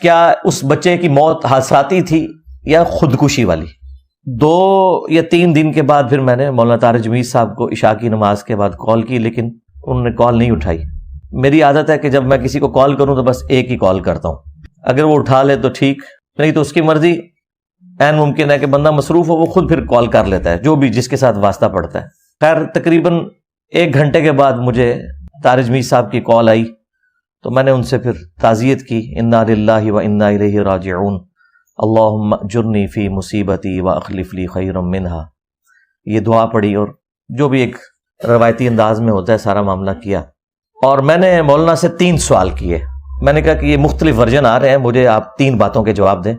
کیا اس بچے کی موت حادثاتی تھی یا خودکشی والی؟ 2 یا 3 دن کے بعد پھر میں نے مولانا طارق جمیل صاحب کو عشاء کی نماز کے بعد کال کی، لیکن انہوں نے کال نہیں اٹھائی۔ میری عادت ہے کہ جب میں کسی کو کال کروں تو بس ایک ہی کال کرتا ہوں، اگر وہ اٹھا لے تو ٹھیک، نہیں تو اس کی مرضی، عین ممکن ہے کہ بندہ مصروف ہو، وہ خود پھر کال کر لیتا ہے، جو بھی جس کے ساتھ واسطہ پڑتا ہے۔ خیر تقریباً 1 گھنٹے کے بعد مجھے طارق جمیل صاحب کی کال آئی، تو میں نے ان سے پھر تعزیت کی، انا للہ و انا الیہ راجعون، اللہم اجرنی فی مصیبتی واخلف لی خیرا منہا، یہ دعا پڑھی اور جو بھی ایک روایتی انداز میں ہوتا ہے سارا معاملہ کیا۔ اور میں نے مولانا سے 3 سوال کیے، میں نے کہا کہ یہ مختلف ورژن آ رہے ہیں، مجھے آپ 3 باتوں کے جواب دیں۔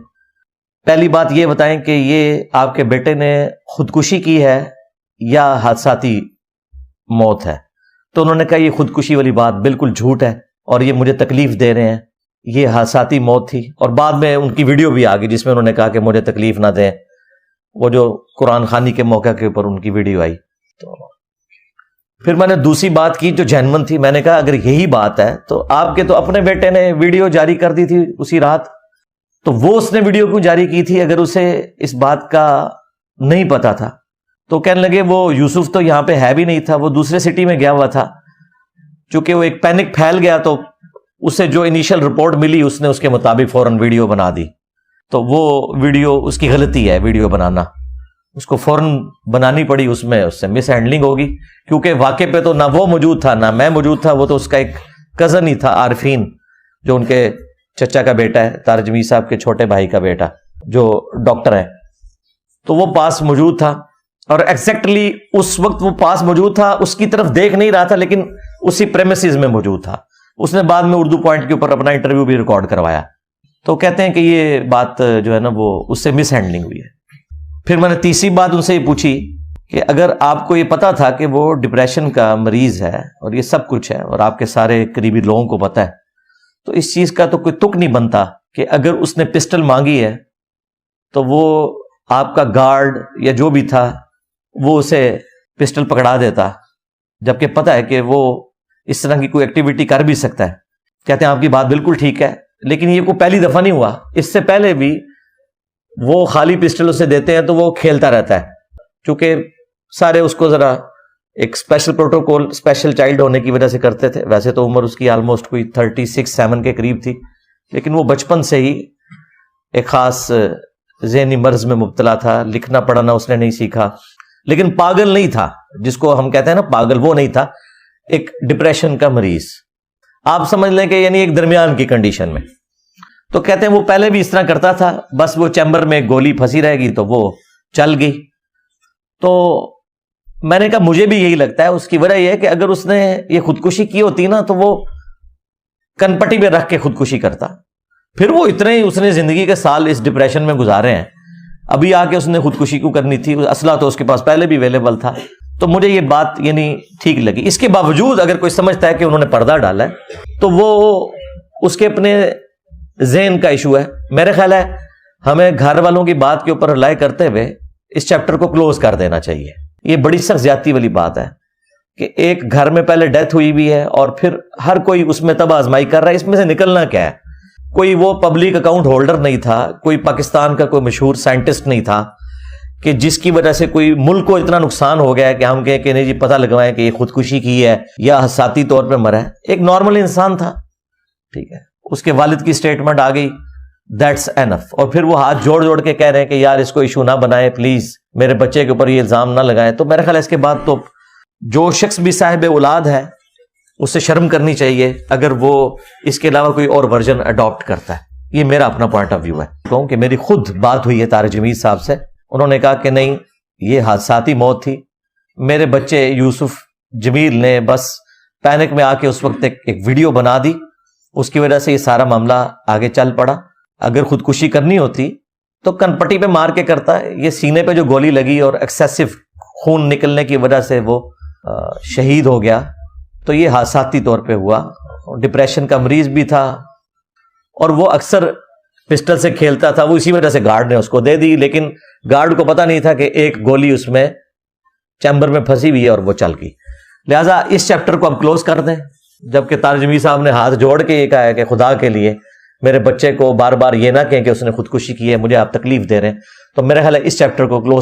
پہلی بات یہ بتائیں کہ یہ آپ کے بیٹے نے خودکشی کی ہے یا حادثاتی موت ہے؟ تو انہوں نے کہا یہ خودکشی والی بات بالکل جھوٹ ہے اور یہ مجھے تکلیف دے رہے ہیں، یہ حادثاتی موت تھی۔ اور بعد میں ان کی ویڈیو بھی آ گئی جس میں انہوں نے کہا کہ مجھے تکلیف نہ دیں، وہ جو قرآن خوانی کے موقع کے اوپر ان کی ویڈیو آئی۔ تو پھر میں نے دوسری بات کی جو جینون تھی، میں نے کہا اگر یہی بات ہے تو آپ کے تو اپنے بیٹے نے ویڈیو جاری کر دی تھی اسی رات، تو وہ اس نے ویڈیو کیوں جاری کی تھی اگر اسے اس بات کا نہیں پتا تھا؟ تو کہنے لگے وہ یوسف تو یہاں پہ ہے بھی نہیں تھا، وہ دوسرے سٹی میں گیا ہوا تھا، چونکہ وہ ایک پینک پھیل گیا تو اسے جو انیشل رپورٹ ملی اس نے اس کے مطابق فوراً ویڈیو بنا دی۔ تو وہ ویڈیو اس کی غلطی ہے، ویڈیو بنانا اس کو فوراً بنانی پڑی، اس میں اس سے مس ہینڈلنگ ہوگی، کیونکہ واقعے پہ تو نہ وہ موجود تھا نہ میں موجود تھا، وہ تو اس کا ایک کزن ہی تھا، عارفین، جو ان کے چچا کا بیٹا ہے، طارق جمیل صاحب کے چھوٹے بھائی کا بیٹا جو ڈاکٹر ہے، تو وہ پاس موجود تھا اور ایگزیکٹلی اس وقت وہ پاس موجود تھا، اس کی طرف دیکھ نہیں رہا تھا لیکن اسی پریمیسز میں موجود تھا۔ اس نے بعد میں اردو پوائنٹ کے اوپر اپنا انٹرویو بھی ریکارڈ کروایا۔ تو کہتے ہیں کہ یہ بات جو ہے نا وہ اس سے مس ہینڈلنگ ہوئی ہے۔ پھر میں نے تیسری بات ان سے یہ پوچھی کہ اگر آپ کو یہ پتا تھا کہ وہ ڈپریشن کا مریض ہے اور یہ سب کچھ ہے اور آپ کے سارے قریبی لوگوں کو پتا ہے، تو اس چیز کا تو کوئی تک نہیں بنتا کہ اگر اس نے پسٹل مانگی ہے تو وہ آپ کا گارڈ یا جو بھی تھا وہ اسے پسٹل پکڑا دیتا، جبکہ پتا ہے کہ وہ اس طرح کی کوئی ایکٹیویٹی کر بھی سکتا ہے۔ کہتے ہیں آپ کی بات بالکل ٹھیک ہے، لیکن یہ کوئی پہلی دفعہ نہیں ہوا، اس سے پہلے بھی وہ خالی پسٹل اسے دیتے ہیں تو وہ کھیلتا رہتا ہے، چونکہ سارے اس کو ذرا ایک اسپیشل پروٹوکول، اسپیشل چائلڈ ہونے کی وجہ سے کرتے تھے۔ ویسے تو عمر اس کی آلموسٹ کوئی 36-37 کے قریب تھی، لیکن وہ بچپن سے ہی ایک خاص ذہنی مرض میں مبتلا تھا، لکھنا پڑھنا اس نے نہیں سیکھا، لیکن پاگل نہیں تھا، جس کو ہم کہتے ہیں نا پاگل، وہ نہیں تھا، ایک ڈپریشن کا مریض، آپ سمجھ لیں کہ یعنی ایک درمیان کی کنڈیشن میں۔ تو کہتے ہیں وہ پہلے بھی اس طرح کرتا تھا، بس وہ چیمبر میں گولی پھنسی رہے گی تو وہ چل گئی۔ تو میں نے کہا مجھے بھی یہی لگتا ہے، اس کی وجہ یہ ہے کہ اگر اس نے یہ خودکشی کی ہوتی نا تو وہ کن پٹی پہ رکھ کے خودکشی کرتا، پھر وہ اتنے ہی اس نے زندگی کے سال اس ڈپریشن میں گزارے ہیں، ابھی آ کے اس نے خودکشی کیوں کرنی تھی؟ اسلحہ تو اس کے پاس پہلے بھی اویلیبل تھا۔ تو مجھے یہ بات یعنی ٹھیک لگی۔ اس کے باوجود اگر کوئی سمجھتا ہے کہ انہوں نے پردہ ڈالا ہے تو وہ اس کے اپنے ذہن کا ایشو ہے۔ میرے خیال ہے ہمیں گھر والوں کی بات کے اوپر رلائی کرتے ہوئے اس چیپٹر کو کلوز کر دینا چاہیے۔ یہ بڑی سخت زیادتی والی بات ہے کہ ایک گھر میں پہلے ڈیتھ ہوئی بھی ہے اور پھر ہر کوئی اس میں تباہ آزمائی کر رہا ہے، اس میں سے نکلنا کیا ہے؟ کوئی وہ پبلک اکاؤنٹ ہولڈر نہیں تھا، کوئی پاکستان کا کوئی مشہور سائنٹسٹ نہیں تھا کہ جس کی وجہ سے کوئی ملک کو اتنا نقصان ہو گیا ہے کہ ہم کہیں کہ نہیں جی پتہ لگوائیں کہ یہ خودکشی کی ہے یا حساتی طور پہ مرا ہے۔ ایک نارمل انسان تھا، ٹھیک ہے، اس کے والد کی سٹیٹمنٹ آ گئی، دیٹس انف، اور پھر وہ ہاتھ جوڑ جوڑ کے کہہ رہے ہیں کہ یار اس کو ایشو نہ بنائیں، پلیز میرے بچے کے اوپر یہ الزام نہ لگائیں۔ تو میرے خیال ہے اس کے بعد تو جو شخص بھی صاحب اولاد ہے اسے شرم کرنی چاہیے اگر وہ اس کے علاوہ کوئی اور ورژن اڈاپٹ کرتا ہے۔ یہ میرا اپنا پوائنٹ آف ویو ہے، کہوں کہ میری خود بات ہوئی ہے طارق جمیل صاحب سے، انہوں نے کہا کہ نہیں یہ حادثاتی موت تھی، میرے بچے یوسف جمیل نے بس پینک میں آ کے اس وقت ایک ویڈیو بنا دی، اس کی وجہ سے یہ سارا معاملہ آگے چل پڑا۔ اگر خودکشی کرنی ہوتی تو کن پٹی پہ مار کے کرتا ہے، یہ سینے پہ جو گولی لگی اور ایکسیسو خون نکلنے کی وجہ سے وہ شہید ہو گیا، تو یہ حادثاتی طور پہ ہوا۔ ڈپریشن کا مریض بھی تھا اور وہ اکثر پسٹل سے کھیلتا تھا، وہ اسی وجہ سے گارڈ نے اس کو دے دی، لیکن گارڈ کو پتا نہیں تھا کہ ایک گولی اس میں چیمبر میں پھنسی ہوئی ہے اور وہ چل گئی۔ لہٰذا اس چیپٹر کو اب کلوز کر دیں، جبکہ طارق جمیل صاحب نے ہاتھ جوڑ کے یہ کہا ہے کہ خدا کے لیے میرے بچے کو بار بار یہ نہ کہیں کہ اس نے خودکشی کی ہے، مجھے آپ تکلیف دے رہے ہیں. تو میرا خیال ہے اس چیپٹر کو کلوز